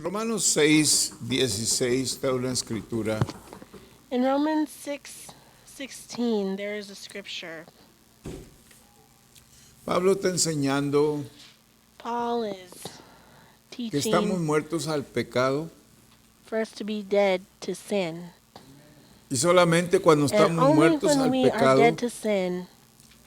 Romanos 6:16 está una escritura. In Romans 6:16, there is a scripture. Pablo está enseñando Paul is que estamos teaching muertos al pecado for us to be dead to sin. y solamente cuando And estamos only muertos when al we are pecado dead to sin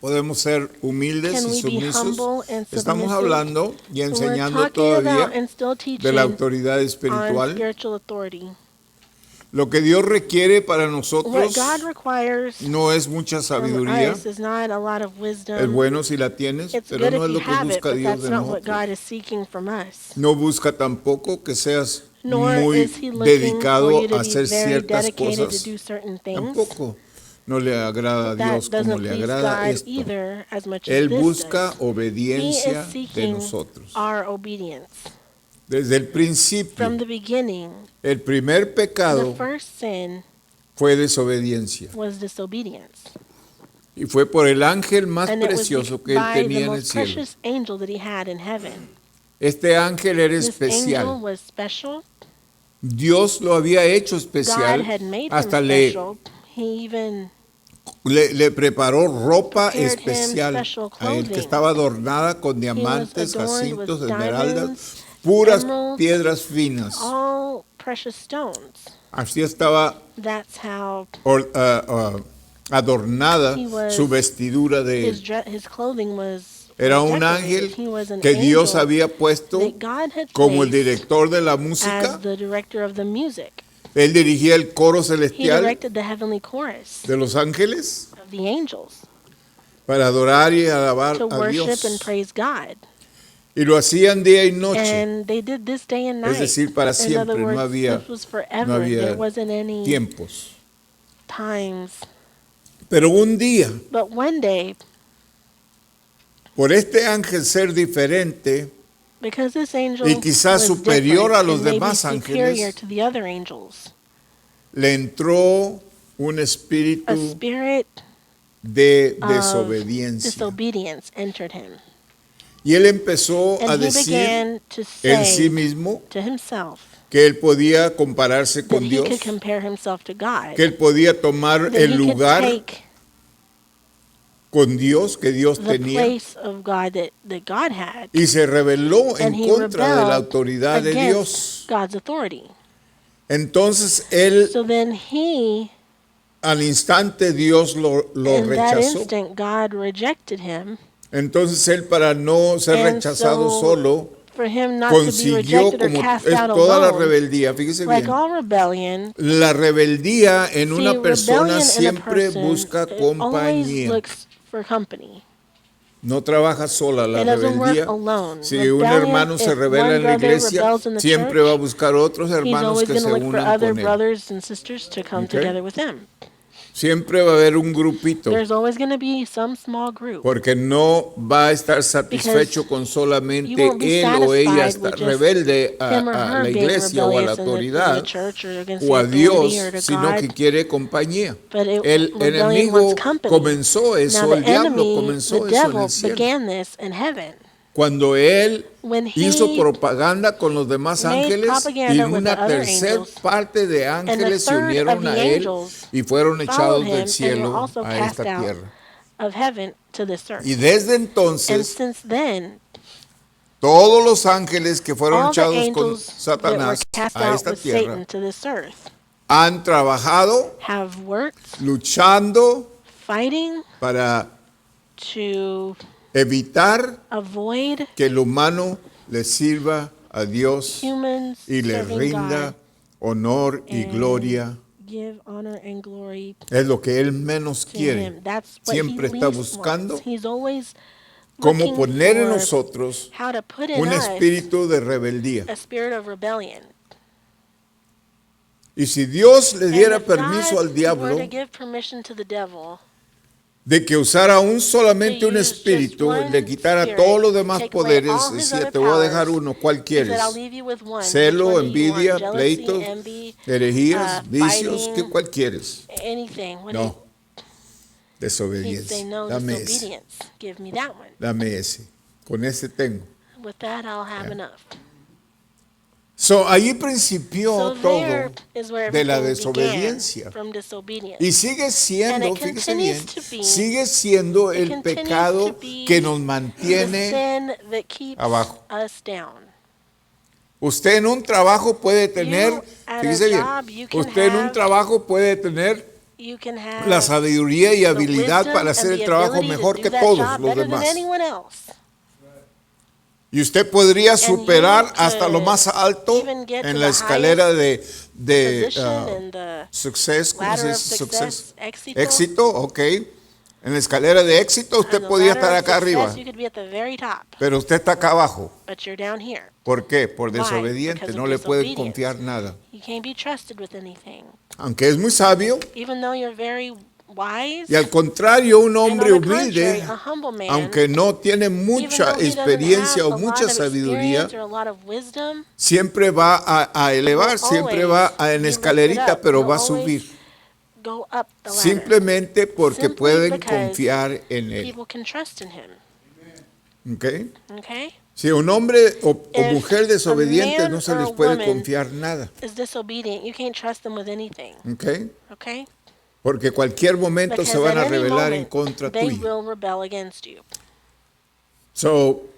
podemos ser humildes can y we be sumisos. humble and Estamos submissive. hablando y So we're enseñando talking about todavía and still de la teaching autoridad on espiritual. spiritual authority. Lo que Dios requiere para What nosotros God requires no es mucha from sabiduría. us is not a lot of Es wisdom. bueno si la tienes, It's pero good no if es you lo que have it, busca but Dios that's de not what nosotros. God is seeking from us. No busca tampoco que seas Nor muy is He looking for dedicado you to a be hacer very ciertas dedicated to cosas. do certain things. Tampoco no le agrada a But that Dios como doesn't le please agrada God esto. either as much as Él this busca does. He is obediencia de seeking nosotros. our obedience. Desde el principio, From the beginning, el primer the pecado first sin fue desobediencia. was disobedience. Y fue por el ángel más And it was precioso que él by the tenía en el most cielo. precious angel that he had in heaven. Este ángel era This angel especial. was special. Dios lo había hecho God especial. had made him Hasta special. He even le preparó ropa prepared him especial special a él, que clothing. estaba adornada con He was diamantes, adorned with jacintos, esmeraldas, diamonds, puras emeralds, piedras finas. all precious stones. Así estaba That's how adornada He was- su vestidura de él. his clothing was Era un decorated. ángel He was an que Dios angel había puesto that God had como el placed director de la as música. the director of the music. Él dirigía el coro He celestial directed the heavenly chorus de los ángeles of the angels para adorar y alabar to a worship Dios. and praise God. Y lo hacían día y noche. And they did this day and night. Es decir, para In other siempre, no words, había- this was forever. no había There wasn't any tiempos. times. Pero un día, But one day, por este ángel ser diferente, because this angel y quizás was superior a different los and maybe demás superior ángeles, to the other angels, le entró un a espíritu spirit de of desobediencia. disobedience entered him. Y él empezó a And he decir began to en sí say mismo to himself que él podía compararse that con he Dios, could compare himself to God, que él podía tomar that el he could lugar take con Dios que Dios the tenía, place of God that God had, y se rebeló and en he contra de la rebelled autoridad de against Dios. God's authority. Entonces él, So then he, al instante Dios lo in that rechazó. instant, God rejected him. Entonces él, para no ser And rechazado so, solo, For him not to be consiguió, rejected or como cast es out toda la alone, rebeldía, fíjese like bien, all rebellion, la rebeldía en see, una persona rebellion in a siempre person, busca it always compañía. looks for company. No trabaja sola la It doesn't work rebeldía. alone. Si un Rebellion, hermano se if revela one en la brother iglesia, rebels in the siempre va a church, buscar otros he's hermanos always que going se to look for unan other con él. brothers and sisters to come Okay. together with him. Siempre va a haber un grupito, There's always going to be some small group. porque no va a estar satisfecho con you solamente won't be él o ella satisfied estar with just rebelde him or a her la being iglesia o a la rebellious in the autoridad church or against o the a Dios, authority or to sino que God. quiere compañía. But El rebellion enemigo wants company. comenzó Now eso, the el diablo enemy, comenzó the eso en devil, el cielo. began this in heaven. Cuando él When hizo he propaganda con los demás made ángeles y propaganda with the una other tercera angels, parte de and ángeles se third of unieron the a él angels y fueron followed echados him del and were cielo also a cast esta out tierra. of heaven to this earth. Y desde And entonces since then, todos los ángeles que fueron all the echados con angels that were Satanás cast a out esta with tierra Satan to this earth han trabajado have worked, luchando fighting para to evitar avoid que el humano le sirva a Dios humans y le serving rinda God, honor y and gloria. give honor and glory Es lo que él menos to quiere. him. That's what Siempre he está least buscando wants. He's always cómo looking poner en for nosotros how to put in un us espíritu de rebeldía. a spirit of rebellion. Y si Dios le And diera if permiso God al diablo were to give permission to the devil de que usara solamente to un use just espíritu, one le quitara spirit, todos los demás take away poderes, all his decía, other te voy a dejar powers, uno, ¿cuál he quieres? said, I'll leave you with one. Which Celo, one do you want? envidia, Jealousy, pleitos, envy, herejías, vicios, fighting, ¿cuál quieres? anything. What No, He'd say, desobediencia. no, Dame ese, disobedience. Give me that one. dame ese. Con ese tengo. With that, I'll have Yeah. enough. Allí principió So todo there is where de la everything desobediencia. began, from disobedience. Y sigue And siendo, it fíjese bien, continues to be, sigue siendo it el continues to pecado be que nos the mantiene sin that keeps abajo. us down. Usted en un trabajo puede tener, You at a fíjese bien, job, you can usted en un have- trabajo puede tener You can la have sabiduría y the habilidad wisdom para hacer and el the trabajo ability to mejor do que that todos job los better than demás. anyone else. Y usted podría you superar hasta lo could más alto even get to en la the escalera de Position in the success, ¿cómo se ladder of dice? success, éxito. Éxito, ok. En la escalera de éxito usted On the podía ladder estar of acá success, arriba, you could be at the very top, pero usted está acá abajo. but you're down here. ¿Por qué? Por Why? desobediente, Because no of le puede disobedience. confiar nada. You can't be trusted with anything. Aunque es muy sabio, Even though you're very wise, y al contrario, un and hombre on the humilde, contrary, a humble man, aunque no tiene even mucha though he doesn't experiencia have o a mucha lot of sabiduría, experience or a lot of wisdom, siempre va a elevar, will siempre always va en be lifted escalerita, up. pero He'll va a always subir. go up the ladder. Simplemente porque Simply pueden because confiar en él. people can trust in him. ¿Ok? Okay? Si un hombre o If mujer desobediente a man no se or les a puede woman confiar nada. is disobedient, you can't trust them with anything. ¿Ok? Okay? Porque cualquier momento se Because van at a any rebelar en moment, contra they tuya. will rebel against you.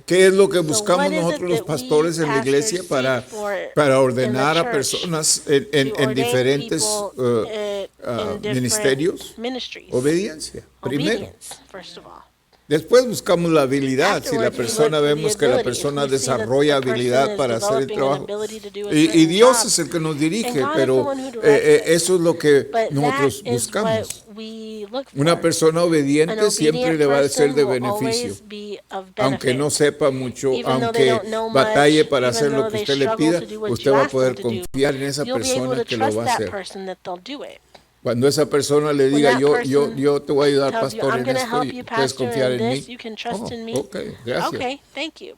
¿Qué es lo que So buscamos what is it nosotros los that pastores we en la iglesia pastors para, seek for para in ordenar the a church? personas To en ordain diferentes people in different ministerios? ministries. Obediencia, primero. Obedience, first of all. Después buscamos la habilidad. Si la Afterwards, we persona look for the vemos que la ability. persona We see that desarrolla the person habilidad is para hacer el developing an trabajo. ability to do a Y certain Dios job. es el que nos And dirige, God is the pero one who directs us. eso es lo que But nosotros that is buscamos. what we look for. Una persona An obediente siempre obedient le va a ser person de will beneficio. always be of Aunque benefit. no sepa mucho, Even though they aunque don't know batalle much, para even hacer lo though que they usted le struggle pida, to do what usted you va a ask them poder to do, confiar en esa you'll be able persona to que lo trust va a that hacer. person that they'll do it. Cuando esa persona le When diga, that person yo te voy a ayudar, tells you, pastor, I'm en going to esto, help you, puedes pastor, confiar in en this, mí. you can trust in me. Ok, gracias. Okay, thank you.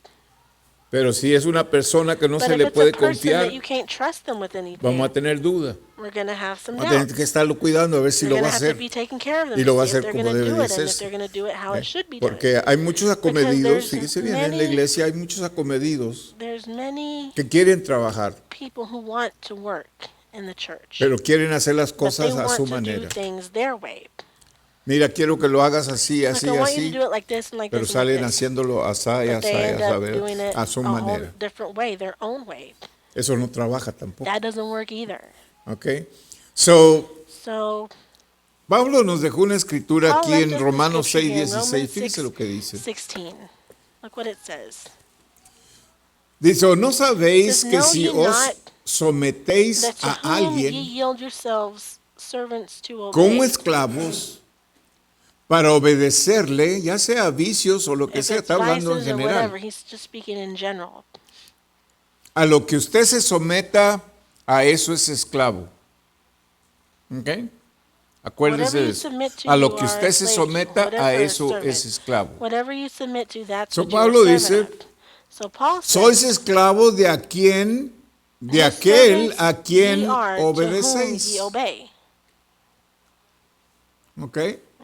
Pero si es una persona que no But se if le it's a puede person confiar, that you can't trust them with anything, vamos a tener dudas. we're going to have some Vamos a tener doubts. que estarlo cuidando a ver si You're lo going va to a have to hacer. be taking care of them Y lo to va a see if hacer they're como going to debe do de it and if hacerse. they're going to do it how it should be done. Porque hay muchos acomedidos, there's fíjese bien, en la many- iglesia hay muchos acomedidos There's many que quieren trabajar, people who want to work in the church, pero quieren hacer las but they cosas a want su to do manera. things their way. Mira, quiero que lo hagas así, Like, así, I want you así, to do it like this and like pero this and like salen this. haciéndolo asá y But asá they y end asá, up ¿verdad? doing it A su a whole manera. different way, their own way. Eso no trabaja tampoco. That doesn't work either. ¿Ok? So, So Pablo nos dejó una escritura Paul aquí left en us the Romanos scripture 6, here in 16. Romans Fíjese lo que dice. 6:16. Look what it says. Dice, ¿o no It sabéis says, que "Know si ye os not sometéis that to a whom ye alguien yield yourselves servants to obey, como esclavos para obedecerle, ya sea vicios o lo que if sea, it's está hablando en vices or whatever, general, he's just speaking in general. a lo que usted se someta, a eso es esclavo. ¿Ok? Acuérdese Whatever de you eso. submit to, A lo you que are usted a se slave to. someta, a Whatever is eso servant. es esclavo. Whatever you submit to, that's So what Pablo you're a servant dice, of. So Paul Sois says, esclavos de de "His aquel servants a quien ye are, to whom obedecéis. ye obey." ¿Ok?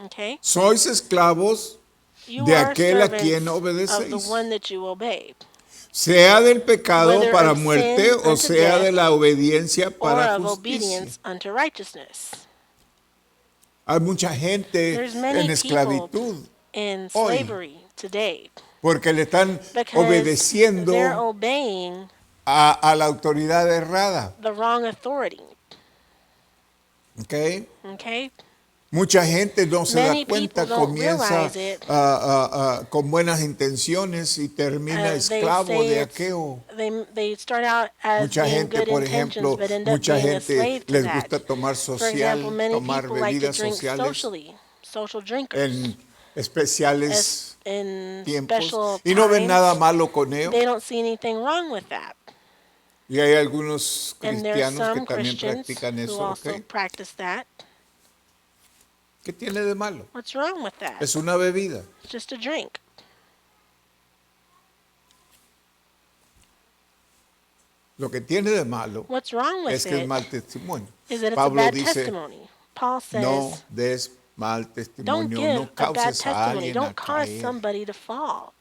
Okay? Sois esclavos You de are aquel a servants quien of the obedecéis. one that you obey, Sea del pecado whether para of muerte sin o unto sea de death, la obediencia or para of justicia. obedience unto righteousness. Hay mucha gente There's many en people esclavitud in hoy. slavery today porque le están because obedeciendo they're obeying a la autoridad errada. the wrong authority. ¿Ok? Okay? Mucha gente no se da Many cuenta, people don't comienza realize it. con buenas intenciones y termina They esclavo say de it's- aquello. They start out as Mucha being gente, good por intentions, ejemplo, but end up mucha being a gente slave to les that. gusta tomar For social, example, many tomar people like to bebidas drink sociales socially, social drinkers, en especiales in tiempos special y no ven times. nada malo con ello. They don't see anything wrong with that. Y hay algunos And there's cristianos que some también Christians practican who eso, also ¿ok? practice that. ¿Qué tiene de malo? What's wrong with that? Es una bebida. It's just a drink. Lo que tiene de malo What's wrong with es que es it mal testimonio. is that it's Pablo a bad dice, testimony. Paul says, no des mal don't testimonio, give no a bad causes a testimony. alguien a Don't cause caer. somebody to fall.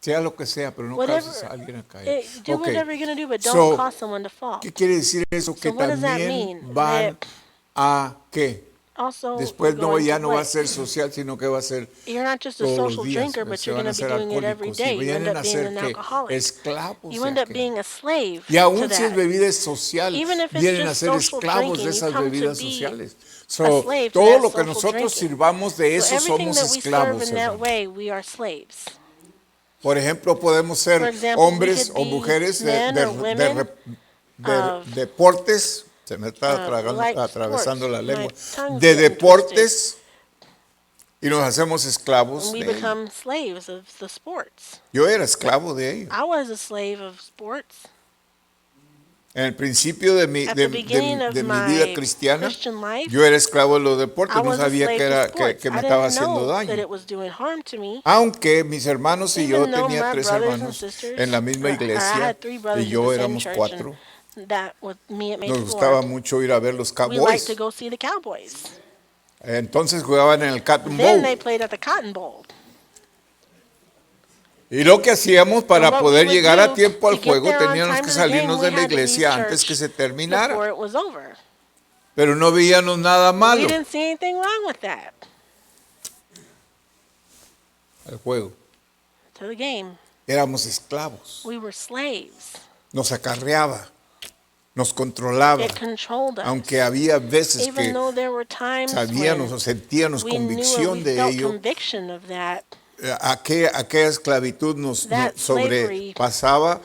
sea lo que sea, pero no Whatever, causes a alguien a caer. do Ok, whatever you're going to do, but don't so, cause someone to fall. ¿qué quiere decir eso? Que So what does that también mean? van That a, ¿qué? also Después you're no, going ya to no va a what? ser social, sino que va a ser You're not just a todos los social días. drinker, but Se you're van going a to be ser doing it every alcohólicos day. y You end vienen up a being ser an que alcoholic. esclavos You de end up aquello. being a slave Y aún to si es that. bebida social, Even if it's vienen a just ser social esclavos drinking, de you esas come to bebidas be sociales. a So, slave to todo that lo que social nosotros drinking. sirvamos de So eso everything somos that we serve esclavos, in that hermano. way, we are slaves. Por ejemplo, podemos ser For example, we hombres could o be mujeres men or women of deportes, se me está like atravesando sports. la My lengua, tongue's de getting twisted. deportes y nos hacemos And esclavos we de ellos. become slaves of the sports. Yo era esclavo de ellos. I was a slave of sports. En el principio de mi, At de, the beginning of de mi vida my cristiana, Christian life, yo era esclavo de los deportes, I no was a sabía slave que, to era, sports. que me I estaba didn't haciendo know that daño. it was doing harm to me. Aunque mis hermanos y yo Even though tenía my tres brothers and hermanos sisters, en la misma I iglesia had 3 brothers y in yo the same éramos church, 4. and that with me it made Nos 4. gustaba mucho ir a ver los We liked to Cowboys. go see the Cowboys. Entonces jugaban en el Cotton Then they Bowl. played at the Cotton Bowl. Y lo que hacíamos para And what poder we would llegar a do tiempo al to get juego there on teníamos time que to the game, salirnos we de la had to leave iglesia antes que church se before terminara. it was over. Pero no veíamos nada We malo didn't see anything wrong with that. al juego. To the game, Éramos esclavos. we were slaves. Nos acarreaba, nos controlaba. It controlled us. Aunque había veces Even que though there were times sabíamos o when sentíamos we knew it, convicción we de felt ello, conviction of that, aquella esclavitud nos That slavery, sobrepasaba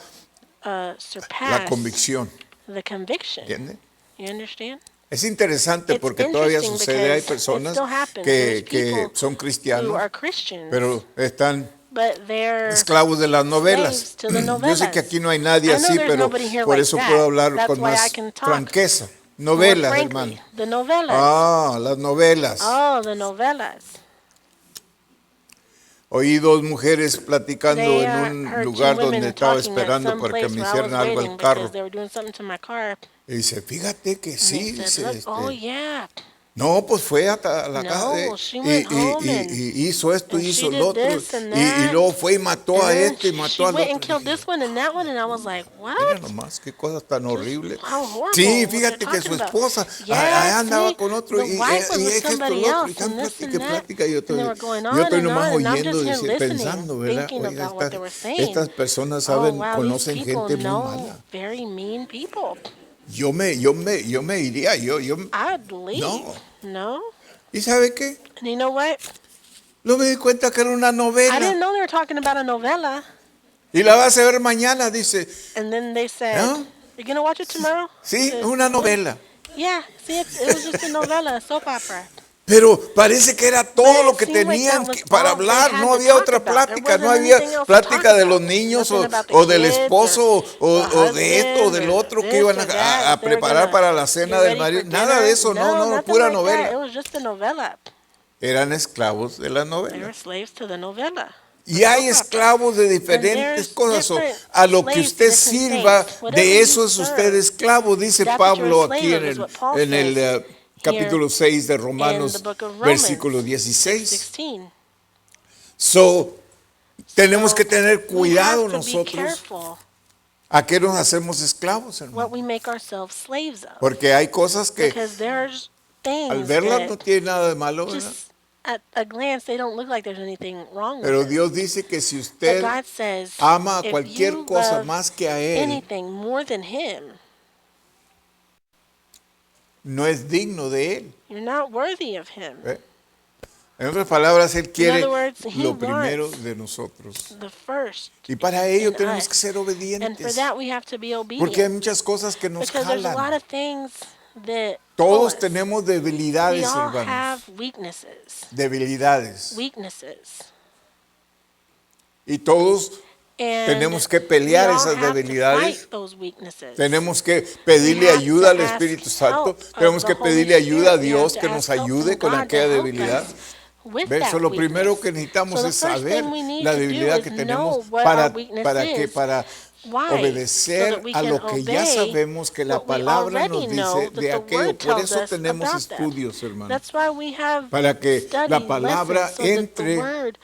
la surpassed convicción. the conviction. ¿Entiende? You understand? Es interesante It's porque todavía interesting sucede, hay because personas it still happens. que There's people son Who cristianos, are Christians, pero están but they're esclavos de las novelas. slaves to the Yo sé novelas. que aquí no hay nadie I know así, there's pero nobody here por like eso that. puedo hablar That's con why más I can talk franqueza. more Novelas, frankly. hermano. The novelas. Ah, las novelas. Oh, the novelas. Oí dos mujeres platicando They en un heard 2 lugar donde women estaba talking at esperando some para que place me where I hicieran was algo waiting al carro. because they were doing something to my car. Y dice, fíjate que And sí, they dice, said, "Look, oh yeah, no, pues fue a la No, casa de, she went home and- y hizo esto, and hizo she lo did otro, this and y that. luego fue y mató a And then este y she mató al went and otro. killed this one and that one, and I was like, Mira what? nomás, qué cosas tan horribles. How horrible Sí, what fíjate they're que su talking about. esposa Yes, andaba see, con otro the y wife was with es que esto, somebody lo otro, else, y tan and this plática, and that. plática, y yo And they were going yo on estoy and nomás on, and I'm oyendo, just here dice, listening, pensando, ¿verdad? thinking Oiga, about what they were saying. estas personas Oh, saben, wow, these conocen people gente muy know mala. very mean people. Yo me iría, I'd leave. No. ¿Y sabe qué? And you know what? No me di cuenta que era una I didn't novela. know they were talking about a novela. Y la vas a ver mañana, dice. And then they said, ¿No? "You're gonna watch it tomorrow?" Sí, I said, una novela. Yeah, see, it was just a novela, a soap opera. Pero parece que era todo But lo it que seemed like tenían that was para all they hablar. had No to había talk otra about. There plática, no wasn't había anything else to plática talk de los about. niños Nothing about the o del kids esposo or o de esto o the del husband otro or que this iban or that, a they were preparar gonna para la cena get del ready marido. for Nada de dinner. eso, no, nothing pura like that. It novela. was just a novela. Eran esclavos de la They novela. were slaves to the novela. Y hay esclavos de diferentes cosas. A lo que usted sirva, de eso es usted esclavo, dice Pablo aquí en el capítulo 6 de Romanos, versículo 16. 16. So, tenemos que tener We cuidado have to be nosotros careful a qué nos hacemos esclavos, what hermano. we make ourselves slaves of. Porque hay cosas que Because there's al things verlas no that tiene nada de malo, ¿verdad? just at a glance they don't look like there's anything wrong Pero with it. Dios dice que si But usted God says, ama a if cualquier you cosa love más que a Él, anything more than Him, no es digno de Él. you're not worthy of Him. ¿Ve? En otras palabras, Él quiere other words, He lo primero wants de nosotros. The first. Y para ello in tenemos us. que ser And for obedientes. that we have to be Porque hay obedient. muchas cosas que nos Because there's a lot jalan. of things that pull Todos us. tenemos We debilidades, all hermanos. have weaknesses. Debilidades. Weaknesses. Y todos And tenemos que we pelear all esas have to debilidades. fight those weaknesses. Tenemos que pedirle We have ayuda al to ask Espíritu Santo. help of Tenemos the que Holy pedirle ayuda a Spirit. We have Dios to que ask nos help ayude from con God aquella to help debilidad. us with ¿Ves? that Eso lo primero weakness. que necesitamos So the es first saber thing we need la to do debilidad is que know tenemos what para, our weakness para is. para Why? obedecer So that we a can lo que ya obey sabemos que la what we palabra already nos know dice that de the aquello. Word Por tells eso us tenemos about that. estudios, hermano. That's why we have Para que studies, la palabra lessons, so that the entre Word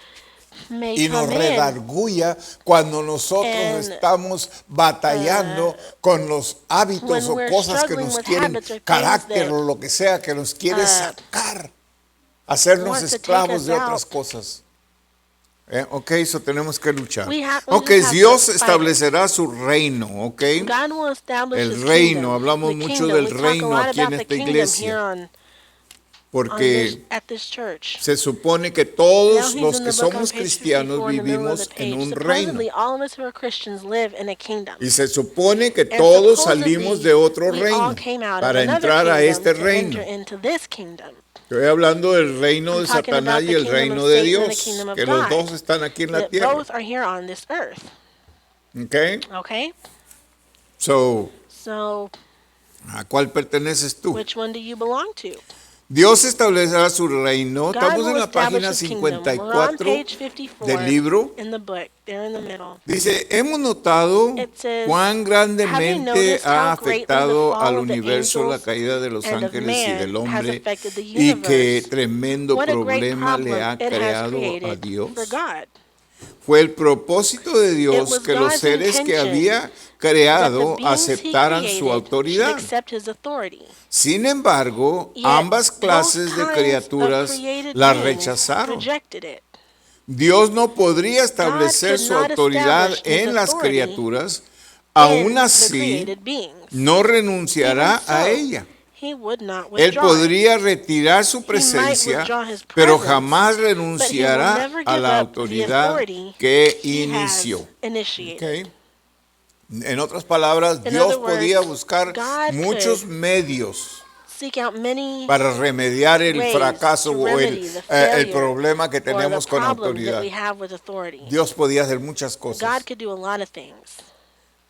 may y nos come in redarguya cuando nosotros and, estamos batallando con los hábitos when o we're cosas que struggling nos with quieren, habits or things carácter that, o lo que sea, que nos quiere uh, sacar, hacernos want to take esclavos us de otras out. cosas. Ok, eso tenemos que luchar. We Ok, just have Dios to fight. establecerá su reino, ok. God will establish El His reino, kingdom. hablamos The mucho kingdom. del We talk reino a lot aquí en about the esta kingdom iglesia, here on porque at this church. se supone que Now todos he's los in que the book on somos page cristianos 54 in the middle of the vivimos en page. un reino. Supposedly, all of us who are Christians live in a kingdom. Y se supone que And todos salimos supposedly, de otro we all reino came out of para another entrar a kingdom este to reino. enter into this kingdom. Estoy hablando del reino I'm de talking Satanás about y the el kingdom reino of de Satan and the Dios, kingdom of que los God. dos están aquí en la That tierra. both are here on this earth. Okay? Okay? So, So, ¿a cuál perteneces tú? which one do you belong to? Dios establecerá su reino. God Estamos en will la página establish His kingdom. We're on 54 page 54 del libro. in the book. They're in the middle. Dice, hemos notado It says, cuán "Have you grandemente noticed ha how greatly the afectado fall al of the universo la angels caída de los and of ángeles y man del has hombre affected the y qué universe? tremendo What a great problema le ha problem it has creado a created Dios? for God. Fue el propósito de It Dios was que los God's seres que intention había that the creado beings He aceptaran su created should autoridad. accept His authority. Sin embargo, Yet, ambas both clases de kinds of criaturas created la beings rechazaron. rejected it. Dios no podría establecer could su not autoridad establish His en las authority criaturas, in aún the así created beings. no renunciará Even a so, ella. He would not Él withdraw it. podría retirar su He might presencia, withdraw His pero presence, jamás but He will renunciará never a give la up the autoridad authority que He has inició. initiated. Ok. En otras palabras, In Dios other words, podía buscar God muchos could medios Seek out many para remediar el ways fracaso to o remedy the el failure problema que or the tenemos con problem that autoridad. we have with authority. Dios podía hacer muchas cosas, God could do a lot of things,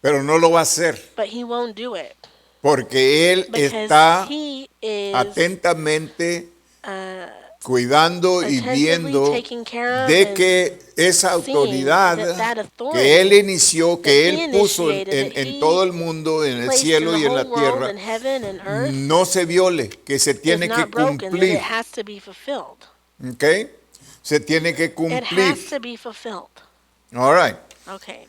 pero no lo va a hacer but He won't do it porque Él because está He is atentamente cuidando y attentively viendo taking care of de and que esa autoridad that authority que Él inició, que that Él He puso initiated, that en He todo el mundo, en el placed in cielo the y en la whole world, tierra, in heaven and earth, no se viole, que se is tiene que not broken, that cumplir. it has to be fulfilled. ¿Ok? Se tiene que It cumplir. has to be fulfilled. All right. Okay.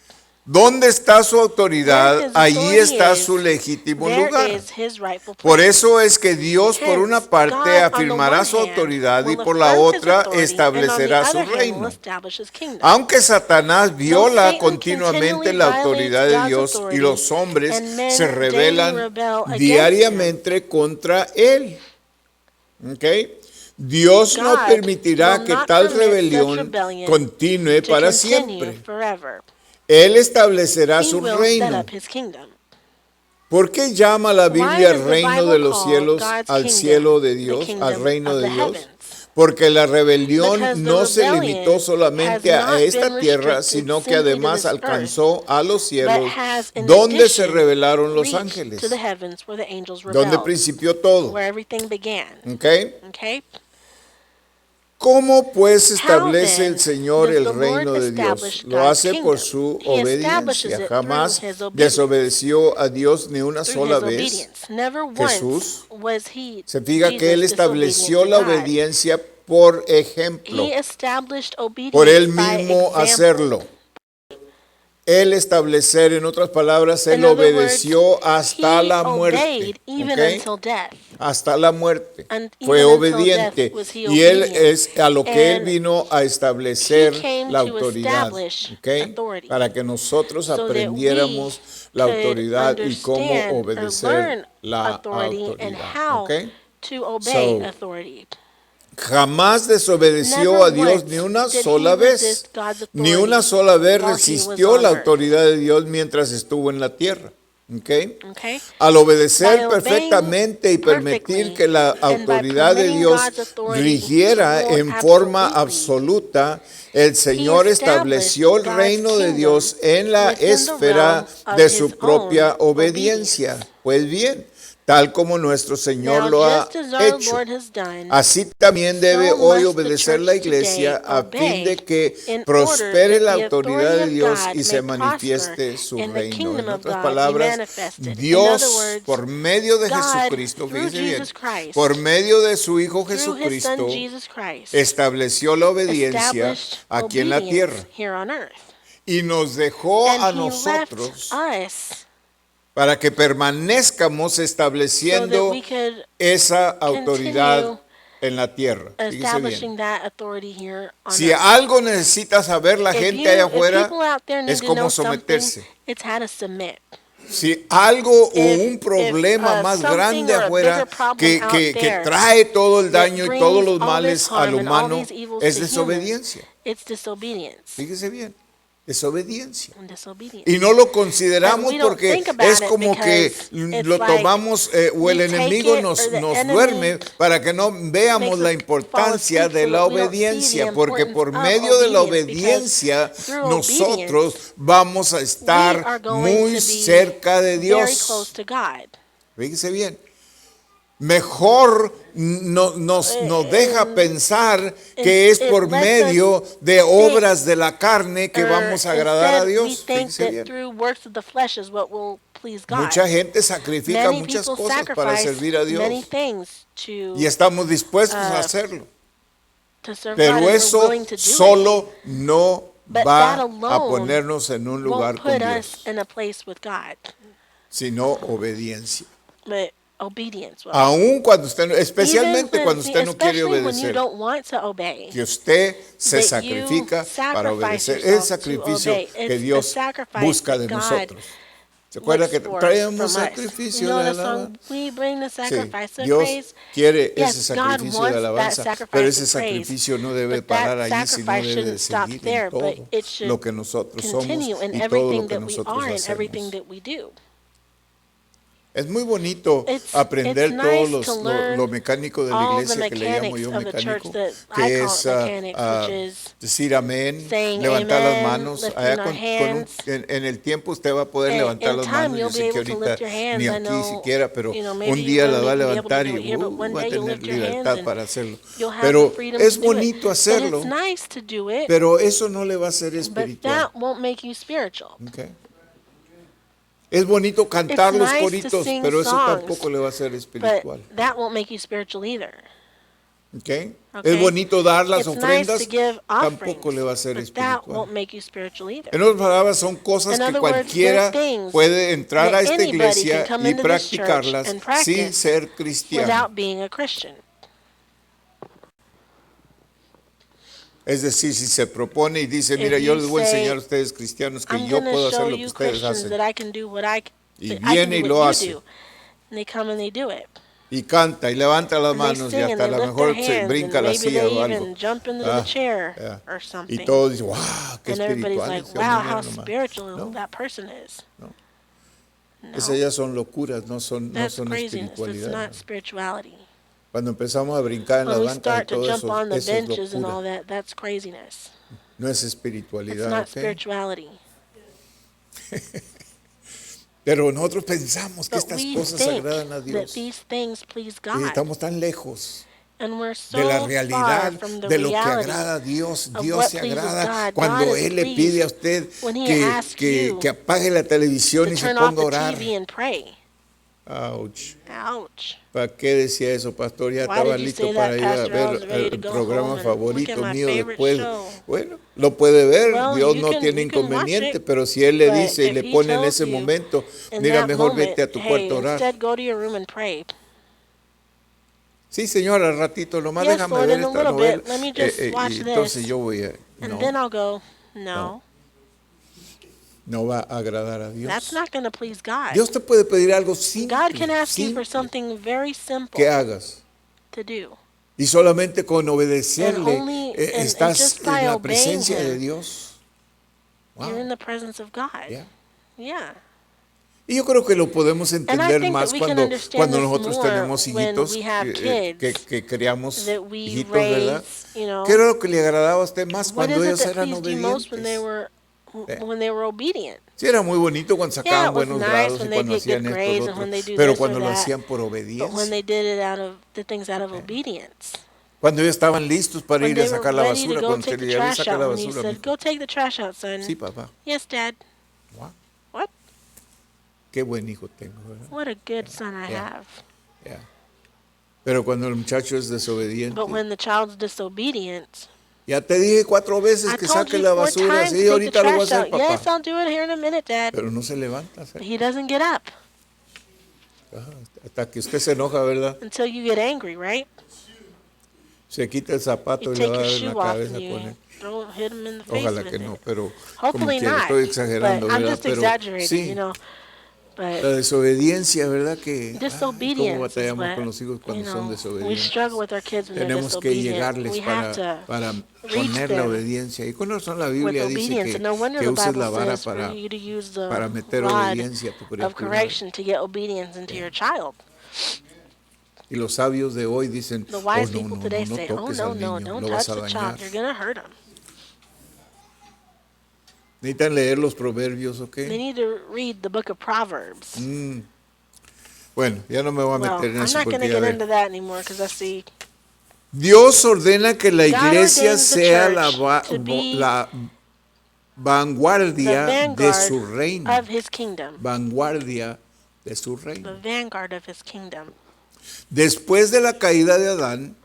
¿Dónde está su Where autoridad? His Allí authority está is, su legítimo there lugar. is His rightful place. Por eso es que Dios por una Hence, parte God, on the afirmará one su hand, autoridad y will por la affirm His otra authority, and on the establecerá su other hand will reino. establish His kingdom. Aunque Satanás viola Satan continuamente continually la autoridad de violates Dios God's y los authority, hombres and men se daily rebelan rebel against diariamente contra él. ¿Ok? Dios no God permitirá will que not tal permit such rebelión rebellion continúe to para continue siempre. forever. Él establecerá He su will set reino. up His kingdom. ¿Por qué llama la Biblia does the reino Bible de los call cielos God's al kingdom cielo de the Dios, kingdom al reino of de the Dios? heavens? Porque la rebelión Because the no se rebellion limitó solamente has a not esta been tierra, restricted sino que simply to además this alcanzó a los but cielos, has in donde se addition rebelaron los reached ángeles, to the heavens where the angels donde rebelled, principió todo. where everything began. ¿Ok? Okay? ¿Cómo pues How establece then el Señor does el the Lord reino de Dios? establish Lo God's hace por kingdom? su He establishes obediencia. it Jamás through His obedience. desobedeció a Dios ni una Through sola His vez. obedience. Never Jesús once was He Se fija que Él Jesus estableció disobedient la to God. obediencia por ejemplo, He established obedience por Él by mismo example. hacerlo. Él establecer, en otras palabras, Él In other obedeció words, hasta He la muerte. obeyed even ¿Ok? until death. Hasta la muerte. And Fue even until obediente. death was he Y Él obedient. es a lo que Él And vino a establecer he came la to autoridad. establish ¿Ok? authority. Para que nosotros So that aprendiéramos la could autoridad y cómo understand or obedecer learn la authority and autoridad. how ¿Ok? to obey So, authority. Jamás desobedeció Never a Dios once ni una did sola he vez. resist God's Ni authority una sola vez while he was resistió on la earth. autoridad de Dios mientras estuvo en la tierra. ¿Ok? Okay? Al obedecer By perfectamente y obeying permitir perfectly que la and by autoridad de permitting Dios God's authority rigiera to rule en forma absolutely, absoluta, el Señor estableció el God's reino de kingdom Dios en la within the esfera realm of de His su propia own obediencia. obedience. Pues bien, tal como nuestro Señor Now, lo ha just as our hecho, Lord has done, así también debe so hoy must the obedecer la church iglesia today a fin de obey que in order prospere that la the autoridad authority de of Dios God y may se prosper manifieste su and the reino. kingdom En of otras God be palabras, manifested. In other Dios, words, por medio de God, Jesucristo, through fíjese bien, Jesus Christ, por medio de su Hijo through his Son Jesucristo, Jesus Christ, estableció la obediencia established aquí en la obedience tierra here on earth. y nos dejó And a he left nosotros us para que permanezcamos so that estableciendo we could esa autoridad continue en la tierra. Fíjese bien. establishing that authority here on Si earth. algo necesita saber la gente allá If afuera, people out there need es to know cómo something, someterse. it's how to submit. Si algo o un If problema más something grande or a bigger afuera problem out que there trae todo el that daño y todos brings los all males this al harm and all humano, these evils es to humans, desobediencia. it's disobedience. Fíjese bien, desobediencia. And disobedience. Y no lo And consideramos we don't porque think about es it como que because it's lo like tomamos o el we take enemigo it nos or the nos enemy duerme para que no veamos makes la us importancia fall asleep de so la that we don't see the obediencia, porque importance por of medio de la obedience, because obediencia through nosotros obedience, vamos a we are estar going muy to be cerca de very Dios. close to God. Fíjese bien. Mejor nos deja pensar que es it por lets medio de obras de la carne que Or vamos a agradar a instead, we Dios. think Fíjese that bien. through works of the flesh is what will please God. Mucha gente sacrifica Many muchas people cosas para sacrifice servir a many Dios things to y estamos dispuestos a uh, hacerlo. serve God, Pero and we're eso willing to do it. solo no But that va a alone ponernos en un lugar won't con put us Dios, in a place with God, sino obediencia. but obedience will. Aun cuando usted, especialmente Even cuando when, usted no quiere especially when you obedecer, don't want to obey, que usted se that you sacrifica para sacrifice obedecer. yourself El to sacrificio obey. que It's a Dios sacrifice busca de that God nosotros. ¿Se acuerda looks que for traemos from us. sacrificio You know de the alabanza? song, we bring the Sí, sacrifice of Dios praise. quiere Yes, ese God sacrificio de wants that alabanza, sacrifice pero of ese praise, sacrificio no debe but that parar allí, sino sacrifice debe de shouldn't stop seguir there, en but todo it should lo que nosotros somos continue in y todo lo everything que that we nosotros are and everything hacemos. that we do. Es muy bonito It's aprender nice todos to lo learn mecánico de la all the iglesia, que le llamo mechanics yo of the church mecánico, that I que call es it mechanics, which is decir amén, saying levantar las amen, manos. lifting Allá our hands. en el tiempo usted va a poder And levantar in las time, manos. Yo you'll be sé que able to ahorita lift your hands. ni I aquí know, siquiera, pero maybe un you día la wouldn't va a even be able to levantar do y it here, but one va a day you'll tener lift your hands libertad and para hacerlo. you'll have the Pero freedom es to do it. bonito But hacerlo, it's nice to do it, pero eso no le va a ser but espiritual. that won't make you spiritual. Okay. Es bonito cantar It's los nice to coritos, sing pero eso songs, tampoco le va a ser but espiritual. that won't make you spiritual either. Okay. Okay? Es bonito dar las It's nice ofrendas, to give tampoco le va a offerings, ser but that espiritual. won't make you spiritual either. En otras palabras, son cosas In que other words, cualquiera they're things puede entrar a that esta anybody can iglesia come y into this church practicarlas and sin practice ser cristiano. without being a Christian. Es decir, si se propone y dice, If mira, yo you les voy a say, enseñar a ustedes cristianos que I'm yo going to puedo hacer show lo que you ustedes Christians hacen. that I can do what I Y that I can viene y do lo what hace. you do. And they come and they do it. Y canta y levanta las And they manos y sing and hasta a they lo lift mejor their se hands brinca and la maybe silla they o algo. even jump into Ah, the chair yeah. or Y something. todos dicen, wow, qué And everybody's espiritual. like, ese wow, hombre, how mira nomás. spiritual No. that person is. No. No, Esas ya son locuras, no son that's craziness. That's espiritualidad. not spirituality. Cuando empezamos a brincar en When las we bancas y start to todo jump eso, on the eso es benches and all locura. that, that's craziness. No es It's espiritualidad, not ¿ok? spirituality. Pero nosotros pensamos que But estas we cosas think agradan a that Dios. these things please Y God. estamos tan lejos And we're so de la far realidad from the de lo que reality agrada a Dios. of Dios what se pleases agrada God. cuando God is Él le pide a usted when He asks you que apague la televisión to y se turn off ponga a the orar. TV and pray. Ouch. Ouch. ¿Para qué decía eso, pastor? Ya Why estaba did you listo say para that, ir a Pastor? I was ver ready to el go programa home and look at favorito my mío favorite después. show. Bueno, lo puede ver, Well, Dios you no can- tiene you can watch inconveniente, it, pero si Él le but dice y if le He pone en tells ese you momento, in mira, that mejor moment, vete a tu hey, cuarto a orar. instead go to your room and pray. Sí, señor, al ratito, nomás Yes, déjame Lord, ver in a esta little novela. bit, let me just watch Y entonces this. yo voy a... And then No, I'll go, no, no va a agradar a Dios. that's not going to please God. Dios te puede pedir algo simple, God can ask you for simple something very simple que hagas. to do. Y solamente con obedecerle and estás just en by la obeying presencia de Him, Dios. Wow. You're in the presence of God. Yeah. Yeah. Y yo creo que lo podemos And I entender think más that we can cuando, understand cuando this nosotros more tenemos when hijitos we have kids que criamos that we hijitos, ¿verdad? raise, you know. ¿Qué era lo que le agradaba a usted más What cuando is it ellos that eran pleased you most when they obedientes? were when they were obedient? Sí, era muy bonito cuando Yeah, sacaban it was buenos nice grados y when they cuando get good hacían esto grades lo and when otro, they do pero this or cuando lo that. hacían por But when obediencia, they did it did things out of obedience. cuando ellos estaban listos para When ir a they were sacar la ready to basura, go cuando se take the le había trash sacar la out, when he basura, said, mijo. "Go take the trash out, son." Sí, papá. Yes, Dad. Wow, What? qué buen hijo tengo, ¿verdad? What a good son I Yeah. have. Yeah. Pero cuando el muchacho es But desobediente, when the child's disobedient, ya te dije 4 veces I que told saque you la 4 basura, times to sí, take the ahorita lo voy a trash hacer, out. papá. Yes, I'll do it here in a minute, Dad. Pero no se levanta, But he doesn't get up Ajá, hasta que usted se enoja, ¿verdad? until you get angry, right? Se quita el zapato You y le take va a your dar en la shoe off cabeza and con you él. hit him in the face Ojalá with que no, it. pero como Hopefully quiera, not. estoy But exagerando, I'm ¿verdad? just Pero exaggerating, sí, you know. la But desobediencia, ¿verdad? Que cómo disobedience is batallamos con what, los hijos cuando son we desobedientes. struggle with our kids when they're Tenemos que disobedient. llegarles We have para to reach poner la them obediencia. Y con razón la with Biblia dice obedience. And no wonder que the uses Bible la vara says for you to use the para meter rod obediencia a tu of criatura. correction to get obedience into your child. Y los sabios de hoy dicen, The oh wise no, people no, today no, no say, "Oh toques no, al no, niño, don't lo vas touch a the dañar. child. You're gonna hurt him." Necesitan leer los proverbios, ¿ok? They need to read the book of Proverbs. Bueno, ya no me voy a Well, meter en I'm eso not going to porque ya get ve. into that anymore because I see Dios ordena que la iglesia ordains the sea church to be la the vanguardia de su vanguard reino. of his kingdom. Vanguardia de su The reino. vanguard of his kingdom. Después de la caída de Adán,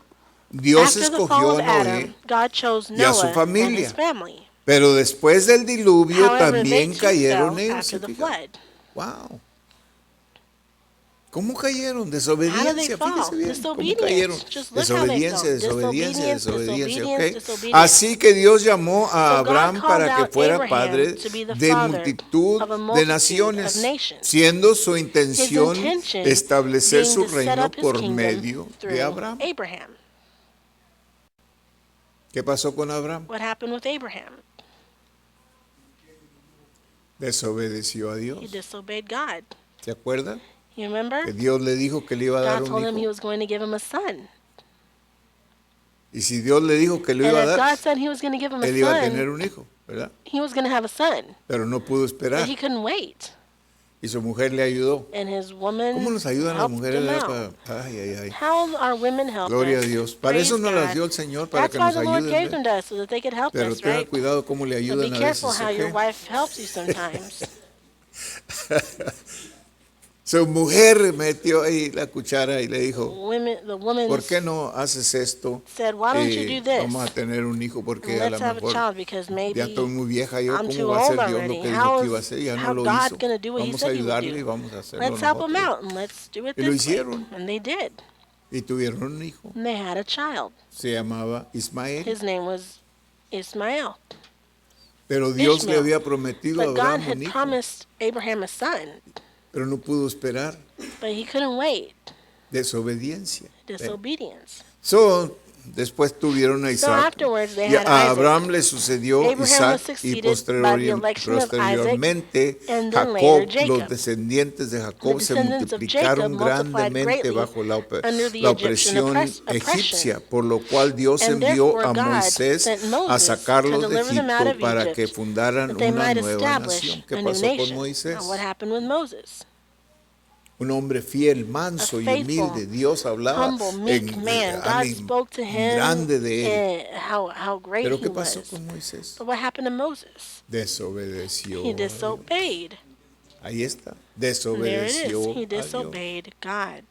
Dios After the fall escogió of a Noé, Adam, God chose y a su Noah and familia. his family. pero después del diluvio However, también they too cayeron fell ellos. after ¿Se the fija? flood. Wow. ¿Cómo cayeron? How did they Desobediencia, fall? fíjese bien. ¿Cómo Disobedience. cayeron? Just look how they Desobediencia, fell. desobediencia, Disobedience, desobediencia, ¿ok? disobedience, disobedience. Así que Dios llamó a So God Abraham called para que out fuera Abraham padre to be the de father multitud of a de multitude naciones, of nations. siendo su His intención intention establecer being su to set reino up his por kingdom medio through de Abraham. Abraham. ¿Qué pasó con Abraham? What happened with Abraham? Desobedeció a He Dios. disobeyed God. ¿Se acuerdan? You remember? Que Dios le dijo que le iba a dar God told un him he hijo. was going to give him a son. Y si Dios le dijo que le And iba a if dar, God said he was going to give him a él iba a tener son, un hijo, ¿verdad? he was going to have a son. Pero no pudo esperar. But he couldn't wait. Y su mujer le ayudó. And his woman ¿Cómo nos ayudan las helped mujeres? him ¿Verdad? out. Ay, ay, ay. How our women help Gloria a us. Dios. Para Praise eso nos las God. dio el Señor, para That's que why nos the Lord gave ayuden. them to us, so that they could help Pero us, tenga right? cuidado cómo le So ayudan be a careful veces. how your ¿Ok? wife helps you sometimes. Su mujer metió ahí la cuchara y le dijo, The woman ¿por qué no haces esto? said, "Why don't you do this? Vamos a tener un hijo porque a Let's lo have a mejor child because ya maybe estoy muy vieja yo, I'm ¿cómo too va a old hacer Dios lo already. que dijo que iba a hacer? Ya no How lo God hizo. going to do what he Vamos a said he would ayudarle y do? vamos a hacerlo Let's help him nosotros. out and let's do it Y lo this way." hicieron. And they did. Y tuvieron un hijo. And they had a child. Se llamaba Ismael. His name was Ismael. Pero Dios le Ishmael. había prometido a But God Abraham had un hijo. promised Abraham a son, Pero no pudo esperar. but he couldn't wait. Desobediencia. Disobedience. So, después tuvieron a So Isaac. afterwards they Y had a Isaac. Abraham le sucedió Abraham was Isaac y succeeded by the election of Isaac, posteriormente and then Jacob. later Jacob. Los descendientes de Jacob The se descendants of multiplicaron Jacob multiplied grandemente greatly bajo la under the la Egyptian opresión oppression. egipcia, por lo cual Dios And envió therefore a God Moisés sent a Moses sacarlos to de deliver them out Egipto of para Egypt, que fundaran that they una might nueva establish nación. ¿Qué a new pasó con nation. Moisés? Now, what happened with Moses? Un hombre fiel, manso y faithful, humilde. Dios hablaba Humble, meek man. God spoke to him grande de él. and how great Pero he ¿qué pasó was. con Moisés? But what happened to Moses? Desobedeció. He disobeyed. Ahí está. There it is. Desobedeció. He a Dios. disobeyed God.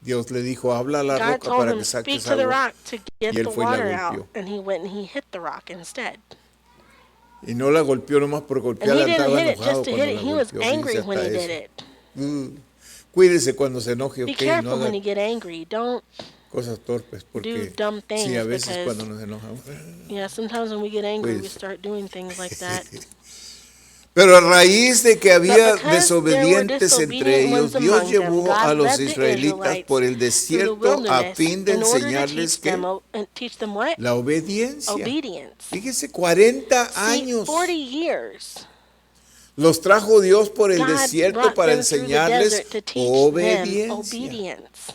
Dios le dijo, habla a la God roca told para him, que speak saques to the agua. rock to get Y él the fue y la water golpeó. out. And he went and he hit the rock instead. Y no la golpeó nomás por And golpearla, he didn't estaba hit it enojado just to hit cuando it. la He was golpeó. angry Fíjese when he hasta did eso. it. Cuídese cuando se enoje, Be ok, no careful haga when you get angry. Don't, cosas torpes, porque dumb things sí, a veces because- cuando nos enojamos. yeah, sometimes when we get angry, we Pues- start doing things like that. Pero a raíz de que había But because there were desobedientes entre disobedient ellos, ones Dios among them, llevó God a los led the israelitas Israelites por el through the desierto a wilderness fin de in order to enseñarles teach que them, and teach them what? la obediencia. Obedience. Fíjese, 40 See, años 40 years. los trajo Dios por el God desierto brought para them through the enseñarles desert to teach them obediencia. obedience.